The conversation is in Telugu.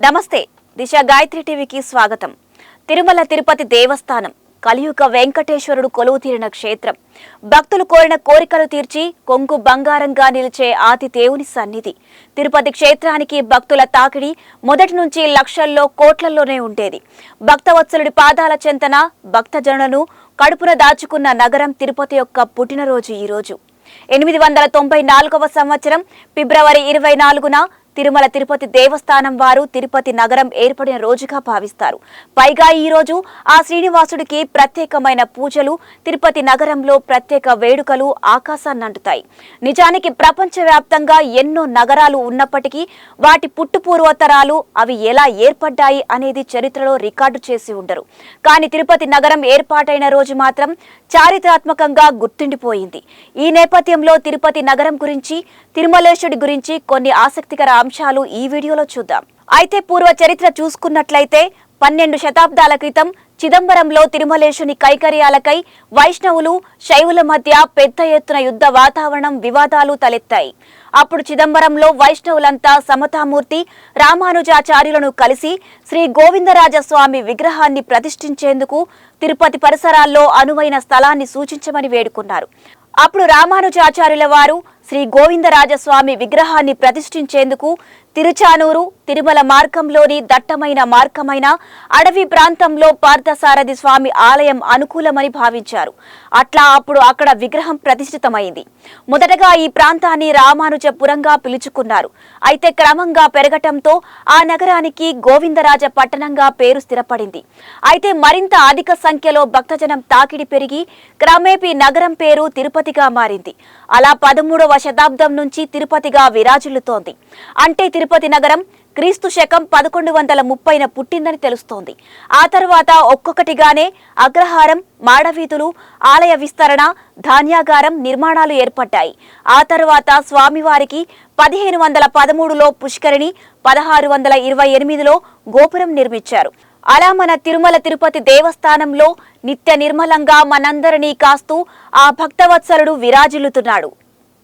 నమస్తే దిశ గాయత్రి టీవీకి స్వాగతం. తిరుమల తిరుపతి దేవస్థానం కలియుగ వెంకటేశ్వరుడు కొలువు తీరిన క్షేత్రం. భక్తులు కోరిన కోరికలు తీర్చి కొంగు బంగారంగా నిలిచే ఆది దేవుని సన్నిధి. తిరుపతి క్షేత్రానికి భక్తుల తాకిడి మొదటి నుంచి లక్షల్లో కోట్లలోనే ఉండేది. భక్తవత్సలుడి పాదాల చెంతన భక్తజనులను కడుపున దాచుకున్న నగరం తిరుపతి యొక్క పుట్టినరోజు ఈ రోజు 894వ సంవత్సరం ఫిబ్రవరి 24న తిరుమల తిరుపతి దేవస్థానం వారు తిరుపతి నగరం ఏర్పడిన రోజుగా భావిస్తారు. పైగా ఈ రోజు ఆ శ్రీనివాసుడికి ప్రత్యేకమైన పూజలు, తిరుపతి నగరంలో ప్రత్యేక వేడుకలు ఆకాశాన్నంటుతాయి. నిజానికి ప్రపంచవ్యాప్తంగా ఎన్నో నగరాలు ఉన్నప్పటికీ వాటి పుట్టుపూర్వతరాలు అవి ఎలా ఏర్పడ్డాయి అనేది చరిత్రలో రికార్డు చేసి ఉండరు. కానీ తిరుపతి నగరం ఏర్పాటైన రోజు మాత్రం చారిత్రాత్మకంగా గుర్తుండిపోయింది. ఈ నేపథ్యంలో తిరుపతి నగరం గురించి, తిరుమలేశుడి గురించి కొన్ని ఆసక్తికర అంశాలు ఈ వీడియోలో చూద్దాం. అయితే పూర్వ చరిత్ర చూసుకున్నట్లయితే 12 శతాబ్దాల క్రితం చిదంబరంలో తిరుమలేశుని కైకర్యాలకై వైష్ణవులు, శైవుల మధ్య పెద్ద ఎత్తున యుద్ధ వాతావరణం, వివాదాలు తలెత్తాయి. అప్పుడు చిదంబరంలో వైష్ణవులంతా సమతామూర్తి రామానుజాచార్యులను కలిసి శ్రీ గోవిందరాజస్వామి విగ్రహాన్ని ప్రతిష్ఠించేందుకు తిరుపతి పరిసరాల్లో అనువైన స్థలాన్ని సూచించమని వేడుకున్నారు. అప్పుడు రామానుజాచార్యుల వారు శ్రీ గోవిందరాజస్వామి విగ్రహాన్ని ప్రతిష్ఠించేందుకు తిరుచానూరు, తిరుమల మార్గంలోని దట్టమైన మార్గమైన అడవి ప్రాంతంలో పార్థసారథి స్వామి ఆలయం అనుకూలమని భావించారు. అట్లా అప్పుడు అక్కడ విగ్రహం ప్రతిష్ఠితమైంది. మొదటగా ఈ ప్రాంతాన్ని రామానుజపురంగా పిలుచుకున్నారు. అయితే క్రమంగా పెరగటంతో ఆ నగరానికి గోవిందరాజ పట్టణంగా పేరు స్థిరపడింది. అయితే మరింత అధిక సంఖ్యలో భక్తజనం తాకిడి పెరిగి క్రమేపీ నగరం పేరు తిరుపతిగా మారింది. అలా 13వ శతాబ్దం నుంచి తిరుపతిగా విరాజిల్లుతోంది. అంటే తిరుపతి నగరం క్రీస్తు శకం 1130న పుట్టిందని తెలుస్తోంది. ఆ తర్వాత ఒక్కొక్కటిగానే అగ్రహారం, మాడవీధులు, ఆలయ విస్తరణ, ధాన్యాగారం నిర్మాణాలు ఏర్పడ్డాయి. ఆ తర్వాత స్వామివారికి 1513లో పుష్కరిణి, 1628లో గోపురం నిర్మించారు. అలా మన తిరుమల తిరుపతి దేవస్థానంలో నిత్య నిర్మలంగా మనందరినీ కాస్తూ ఆ భక్తవత్సలుడు విరాజిల్లుతున్నాడు.